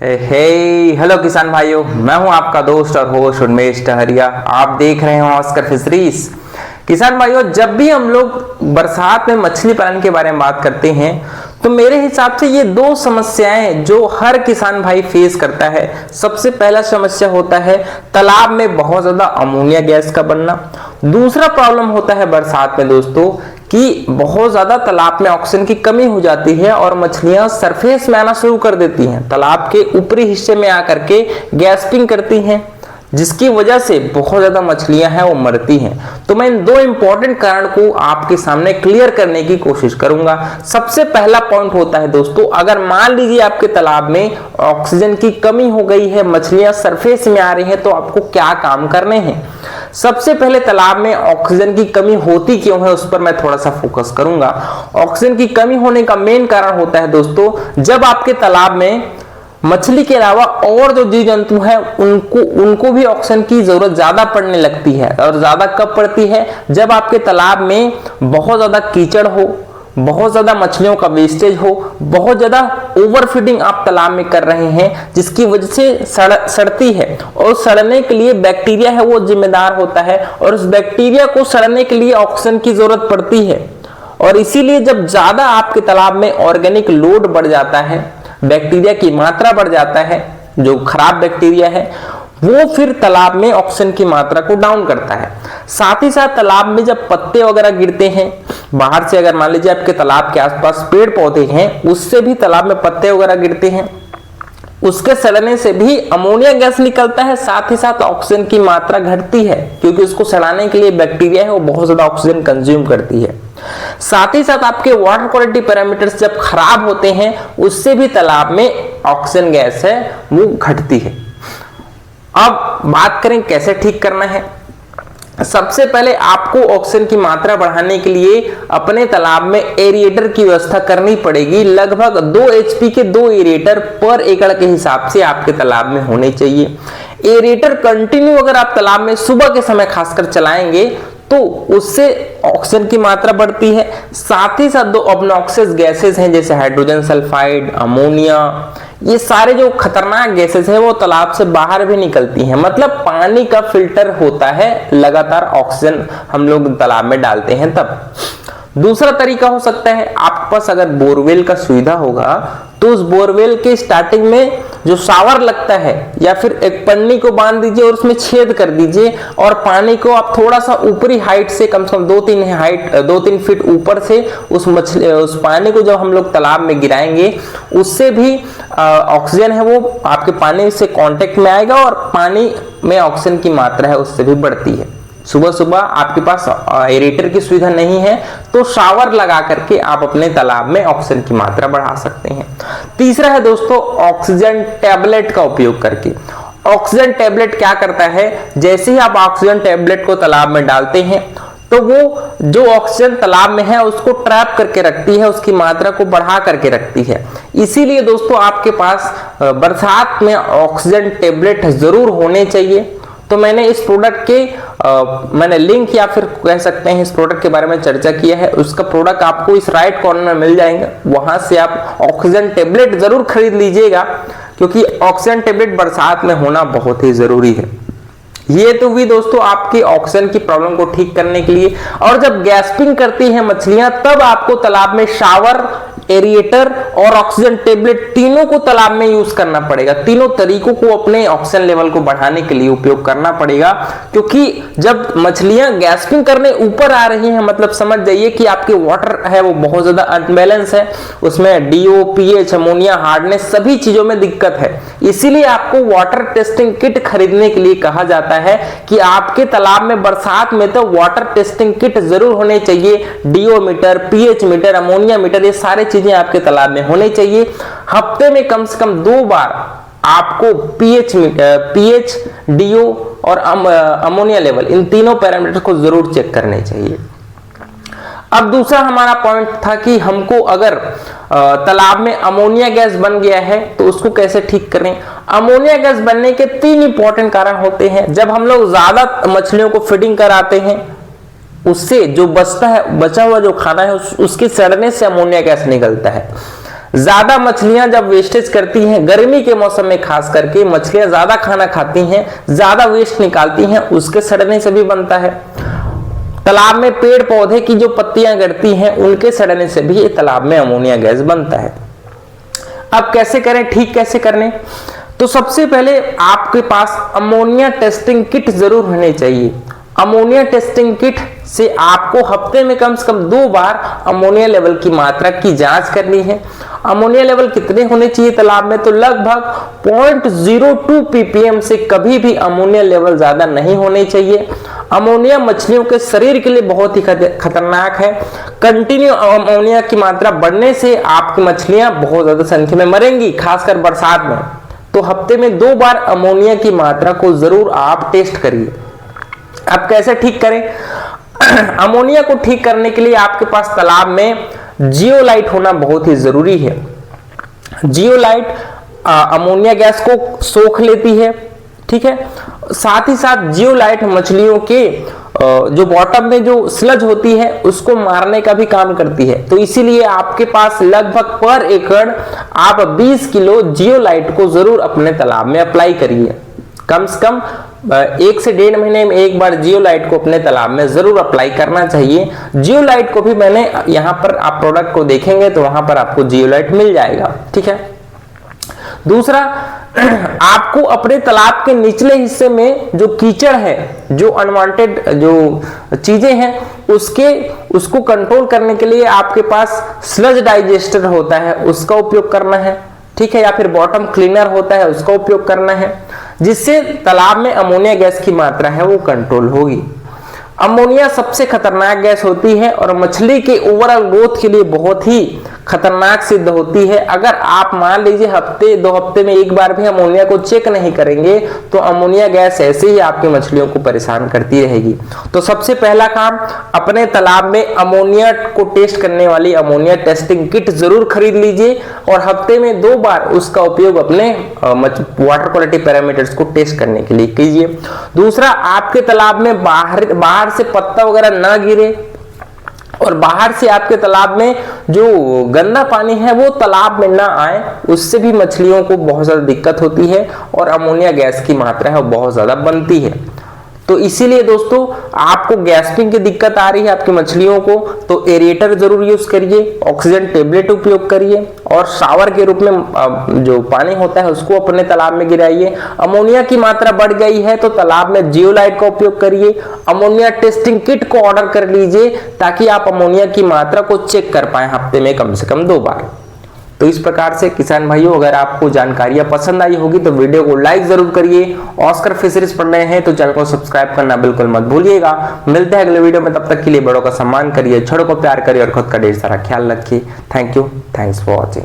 Hello किसान भाइयों, मैं हूं आपका दोस्त और होस्ट उन्मेष टहरिया। आप देख रहे हैं ऑस्कर फिशरीज। किसान भाइयों, जब भी हम लोग बरसात में मछली पालन के बारे में बात करते हैं तो मेरे हिसाब से ये दो समस्याएं जो हर किसान भाई फेस करता है। सबसे पहला समस्या होता है तालाब में बहुत ज्यादा अमोनिया गैस का बनना। दूसरा प्रॉब्लम होता है बरसात में दोस्तों कि बहुत ज्यादा तालाब में ऑक्सीजन की कमी हो जाती है और मछलियां सरफेस में आना शुरू कर देती हैं, तालाब के ऊपरी हिस्से में आकर के गैस्पिंग करती हैं, जिसकी वजह से बहुत ज्यादा मछलियां हैं वो मरती हैं। तो मैं इन दो इंपॉर्टेंट कारण को आपके सामने क्लियर करने की कोशिश करूंगा। सबसे पहला पॉइंट होता है दोस्तों, अगर मान लीजिए आपके तालाब में ऑक्सीजन की कमी हो गई है, मछलियां सरफेस में आ रही हैं, तो आपको क्या काम करने हैं। सबसे पहले तालाब में ऑक्सीजन की कमी होती क्यों है उस पर मैं थोड़ा सा फोकस करूंगा। ऑक्सीजन की कमी होने का मेन कारण होता है दोस्तों, जब आपके तालाब में मछली के अलावा और जो जीव जंतु हैं उनको भी ऑक्सीजन की जरूरत ज्यादा पड़ने लगती है। और ज्यादा कब पड़ती है? जब आपके तालाब में बहुत ज्यादा कीचड़ हो, बहुत ज्यादा मछलियों का वेस्टेज हो, बहुत ज्यादा ओवरफीडिंग आप तालाब में कर रहे हैं, जिसकी वजह से सड़ती है। और सड़ने के लिए बैक्टीरिया है वो जिम्मेदार होता है, और उस बैक्टीरिया को सड़ने के लिए ऑक्सीजन की जरूरत पड़ती है। और इसीलिए जब ज्यादा आपके तालाब में ऑर्गेनिक लोड बढ़ जाता है, बैक्टीरिया की मात्रा बढ़ जाता है, जो खराब बैक्टीरिया है वो फिर तालाब में ऑक्सीजन की मात्रा को डाउन करता है। साथ ही साथ तालाब में जब पत्ते वगैरह गिरते हैं बाहर से, अगर मान लीजिए आपके तालाब के आसपास पेड़ पौधे हैं, उससे भी तालाब में पत्ते वगैरह गिरते हैं, उसके सड़ने से भी अमोनिया गैस निकलता है। साथ ही साथ ऑक्सीजन की मात्रा घटती है, क्योंकि उसको सड़ाने के लिए बैक्टीरिया है वो बहुत ज्यादा ऑक्सीजन कंज्यूम करती है। साथ ही साथ आपके वाटर क्वालिटी पैरामीटर्स जब खराब होते हैं, उससे भी तालाब में ऑक्सीजन गैस है वो घटती है। अब बात करें कैसे ठीक करना है। सबसे पहले आपको ऑक्सीजन की मात्रा बढ़ाने के लिए अपने तालाब में एरिएटर की व्यवस्था करनी पड़ेगी। लगभग 2 HP के 2 एरिएटर पर एकड़ के हिसाब से आपके तालाब में होने चाहिए। एरिएटर कंटिन्यू अगर आप तालाब में सुबह के समय खासकर चलाएंगे तो उससे ऑक्सीजन की मात्रा बढ़ती है। साथ ही साथ दो ऑब्नॉक्सियस गैसेस हैं जैसे हाइड्रोजन सल्फाइड, अमोनिया, ये सारे जो खतरनाक गैसेस हैं वो तालाब से बाहर भी निकलती हैं। मतलब पानी का फिल्टर होता है, लगातार ऑक्सीजन हम लोग तालाब में डालते हैं तब। दूसरा तरीका हो सकता है, आपके पास अगर बोरवेल का सुविधा होगा तो उस बोरवेल के स्टार्टिंग में जो शावर लगता है, या फिर एक पन्नी को बांध दीजिए और उसमें छेद कर दीजिए, और पानी को आप थोड़ा सा ऊपरी हाइट से कम से कम 2-3 फीट ऊपर से उस पानी को जब हम लोग तालाब में गिराएंगे, उससे भी ऑक्सीजन है वो आपके पानी से कांटेक्ट में आएगा और पानी में ऑक्सीजन की मात्रा है उससे भी बढ़ती है। सुबह सुबह आपके पास एरेटर की सुविधा नहीं है तो शावर लगा करके आप अपने तालाब में ऑक्सीजन की मात्रा बढ़ा सकते हैं। तीसरा है दोस्तों ऑक्सीजन टैबलेट का उपयोग करके। ऑक्सीजन टैबलेट क्या करता है, जैसे ही आप ऑक्सीजन टैबलेट को तालाब में डालते हैं तो वो जो ऑक्सीजन तालाब में है उसको ट्रैप करके रखती है, उसकी मात्रा को बढ़ा करके रखती है। इसीलिए दोस्तों आपके पास बरसात में ऑक्सीजन टैबलेट जरूर होने चाहिए। तो मैंने इस प्रोडक्ट के मैंने लिंक या फिर कह सकते हैं इस प्रोडक्ट के बारे में चर्चा किया है। उसका प्रोडक्ट आपको इस राइट कॉर्नर में मिल जाएंगे, वहां से आप ऑक्सीजन टैबलेट जरूर खरीद लीजिएगा, क्योंकि ऑक्सीजन टैबलेट बरसात में होना बहुत ही जरूरी है। ये तो भी दोस्तों आपकी ऑक्सीजन की प्रॉब्लम को ठीक करने के लिए। और जब गैस्पिंग करती हैं मछलियां तब आपको तालाब में शावर, एरिएटर और ऑक्सीजन टैबलेट तीनों को तालाब में यूज करना पड़ेगा। तीनों तरीकों को अपने ऑक्सीजन लेवल को बढ़ाने के लिए उपयोग करना पड़ेगा, क्योंकि जब मछलियां गैस्पिंग करने ऊपर आ रही हैं, मतलब समझ जाइए कि आपके वाटर है वो बहुत ज्यादा अनबैलेंस है, उसमें DO, pH, अमोनिया, हार्डनेस सभी चीजों में दिक्कत है। इसीलिए आपको वाटर टेस्टिंग किट खरीदने के लिए कहा जाता है कि आपके तालाब में बरसात में तो वाटर टेस्टिंग किट जरूर होने चाहिए। DO meter, pH meter, ammonia meter, ये सारे चीजें आपके तालाब में होने चाहिए। हफ्ते में कम से कम 2 बार आपको pH, DO और अमोनिया लेवल, इन तीनों पैरामीटर को जरूर चेक करने चाहिए। अब दूसरा हमारा पॉइंट था कि हमको अगर तालाब में अमोनिया गैस बन गया है तो उसको कैसे ठीक करें। अमोनिया गैस बनने के 3 इंपॉर्टेंट कारण होते हैं। जब हम लोग ज्यादा मछलियों को फीडिंग कराते हैं, उससे जो बचता है, बचा हुआ जो खाना है उसके सड़ने से अमोनिया गैस निकलता है। ज्यादा मछलियां जब वेस्टेज करती हैं, गर्मी के मौसम में खास करके मछलियां ज्यादा खाना खाती हैं, ज्यादा वेस्ट निकालती हैं, उसके सड़ने से भी बनता है। तालाब में पेड़ पौधे की जो पत्तियां गिरती हैं उनके सड़ने से भी तालाब में अमोनिया गैस बनता है। अब कैसे करें, ठीक कैसे करने? तो सबसे पहले आपके पास अमोनिया टेस्टिंग किट जरूर होनी चाहिए। अमोनिया टेस्टिंग किट से आपको हफ्ते में कम से कम 2 बार अमोनिया लेवल की मात्रा की जांच करनी है। अमोनिया लेवल कितने होने चाहिए तालाब में? तो लगभग 0.02 ppm से कभी भी अमोनिया लेवल ज्यादा नहीं होने चाहिए। अमोनिया मछलियों के शरीर के लिए बहुत ही खतरनाक है। कंटिन्यू अमोनिया की मात्रा बढ़ने से आपकी मछलियां बहुत ज्यादा संख्या में मरेंगी, खासकर बरसात में। तो हफ्ते में 2 बार अमोनिया की मात्रा को जरूर आप टेस्ट करिए। अब कैसे ठीक करें? अमोनिया को ठीक करने के लिए आपके पास तालाब में जियोलाइट होना बहुत ही जरूरी है। जियोलाइट अमोनिया गैस को सोख लेती है, ठीक है। साथ ही साथ जियोलाइट मछलियों के जो बॉटम में जो स्लज होती है उसको मारने का भी काम करती है। तो इसीलिए आपके पास लगभग पर एकड़ आप 20 किलो जियोलाइट को जरूर अपने तालाब में अप्लाई करिए। कम से कम 1 से 1.5 महीने में एक बार जियोलाइट को अपने तालाब में जरूर अप्लाई करना चाहिए। जियोलाइट को भी मैंने यहाँ पर आप प्रोडक्ट को देखेंगे तो वहां पर आपको जियोलाइट मिल जाएगा, ठीक है। दूसरा, आपको अपने तालाब के निचले हिस्से में जो कीचड़ है, जो अनवांटेड जो चीजें हैं, उसको कंट्रोल करने के लिए आपके पास स्लज डाइजेस्टर होता है, उसका उपयोग करना है, ठीक है। या फिर बॉटम क्लीनर होता है, उसका उपयोग करना है, जिससे तालाब में अमोनिया गैस की मात्रा है वो कंट्रोल होगी। अमोनिया सबसे खतरनाक गैस होती है और मछली के ओवरऑल ग्रोथ के लिए बहुत ही खतरनाक सिद्ध होती है। अगर आप मान लीजिए हफ्ते 2 हफ्ते में एक बार भी अमोनिया को चेक नहीं करेंगे तो अमोनिया गैस ऐसे ही आपकी मछलियों को परेशान करती रहेगी। तो सबसे पहला काम, अपने तालाब में अमोनिया को टेस्ट करने वाली अमोनिया टेस्टिंग किट जरूर खरीद लीजिए और हफ्ते में 2 बार उसका उपयोग अपने वाटर क्वालिटी पैरामीटर्स को टेस्ट करने के लिए कीजिए। दूसरा, आपके तालाब में बाहर से पत्ता वगैरह ना गिरे और बाहर से आपके तालाब में जो गंदा पानी है वो तालाब में ना आए, उससे भी मछलियों को बहुत ज्यादा दिक्कत होती है और अमोनिया गैस की मात्रा है वो बहुत ज्यादा बनती है। तो इसीलिए दोस्तों, आपको गैस्ट्रिक की दिक्कत आ रही है आपकी मछलियों को, तो एरेटर जरूर यूज करिए, ऑक्सीजन टेबलेट उपयोग करिए और शावर के रूप में जो पानी होता है उसको अपने तालाब में गिराइए। अमोनिया की मात्रा बढ़ गई है तो तालाब में जियोलाइट का उपयोग करिए। अमोनिया टेस्टिंग किट को ऑर्डर कर लीजिए ताकि आप अमोनिया की मात्रा को चेक कर पाए हफ्ते में कम से कम 2 बार। तो इस प्रकार से किसान भाइयों, अगर आपको जानकारियां पसंद आई होगी तो वीडियो को लाइक जरूर करिए। ऑस्कर फिशरीज पढ़ रहे हैं तो चैनल को सब्सक्राइब करना बिल्कुल मत भूलिएगा। मिलते हैं अगले वीडियो में, तब तक के लिए बड़ों का सम्मान करिए, छोटों को प्यार करिए और खुद का ढेर सारा ख्याल रखिए। Thank you, thanks for watching.